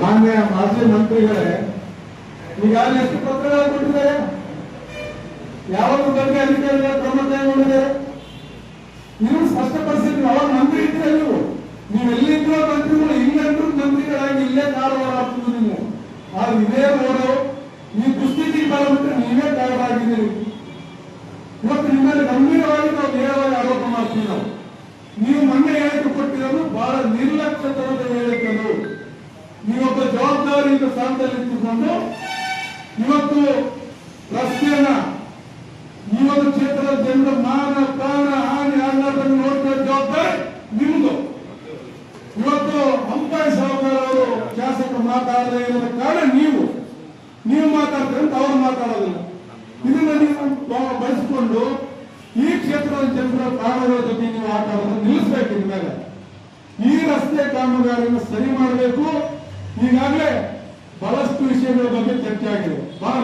ಮಾನ್ಯ ಮಾಜಿ ಮಂತ್ರಿಗಳೇ, ಈಗಾಗಲೇ ಎಷ್ಟು ಪತ್ರಗಳು ಕೊಟ್ಟಿದ್ದಾರೆ, ಯಾವಾಗ ಬಗ್ಗೆ ಅಧಿಕಾರಿಗಳ ಕ್ರಮ ಕೈಗೊಂಡಿದ್ದಾರೆ ನೀವು ಸ್ಪಷ್ಟಪಡಿಸಿ. ಅವಾಗ ಮಂತ್ರಿ ಇದ್ರೆ ನೀವೆಲ್ಲಿದ್ದರೂ ಮಂತ್ರಿಗಳು, ಇಲ್ಲಂದ್ರೂ ಮಂತ್ರಿಗಳಾಗಿ ಇಲ್ಲೇ ಕಾರವಾರ ಆಗ್ತದೆ ನೀವು. ಆದ್ರೆ ಇದೇ ರೋಡು ಈ ದುಸ್ಥಿತಿ ಕಾಲಬಿಟ್ಟರೆ ನೀವೇ ಕಾರಣರಾಗಿದ್ದೀರಿ. ಇವತ್ತು ನಿಮ್ಮಲ್ಲಿ ಗಂಭೀರವಾಗಿ ನಾವು ನೇರವಾಗಿ ಆರೋಪ ಮಾಡ್ತೀವಿ. ನೀವು ಮೊನ್ನೆ ಹೇಳಿಕೆ ಕೊಟ್ಟಿರೋದು ಬಹಳ ನಿರ್ಲಕ್ಷ್ಯತನದ ಹೇಳಿಕೆಗಳು. ನೀವೊಬ್ಬ ಜವಾಬ್ದಾರಿಯಿಂದ ಸ್ಥಾನದಲ್ಲಿ ಇಟ್ಟುಕೊಂಡು ಇವತ್ತು ರಸ್ತೆಯನ್ನ ಈ ಒಂದು ಕ್ಷೇತ್ರದ ಜನರ ಮಾನ ಪ್ರಾಣ ಹಾನಿ ಆಗಲಾರ್ದಂಗೆ ನೋಡ್ಕೊಳ್ಳೋ ಜವಾಬ್ದಾರಿ ನಿಮ್ದು. ಇವತ್ತು ಅಂಪಾಯಿ ಸಾಹುಕಾರ ಅವರು ಶಾಸಕರು ಮಾತಾಡದೇ ಇರೋದ ಕಾರಣ ನೀವು ಮಾತಾಡ್ತಾರೆ ಅಂತ ಅವ್ರು ಮಾತಾಡೋದಿಲ್ಲ. ಇದನ್ನ ನೀವು ಬಳಸಿಕೊಂಡು ಈ ಕ್ಷೇತ್ರದ ಜನರ ಪ್ರಾಣಗಳ ಜೊತೆ ನೀವು ಆಟ ಆಡೋದನ್ನು ನಿಲ್ಲಿಸಬೇಕು. ಇನ್ಮೇಲೆ ಈ ರಸ್ತೆ ಕಾಮಗಾರಿಯನ್ನು ಸರಿ ಮಾಡಬೇಕು. ಈಗಾಗಲೇ ಬಹಳಷ್ಟು ವಿಷಯಗಳ ಬಗ್ಗೆ ಚರ್ಚೆ ಆಗಿದೆ. ಬಹಳ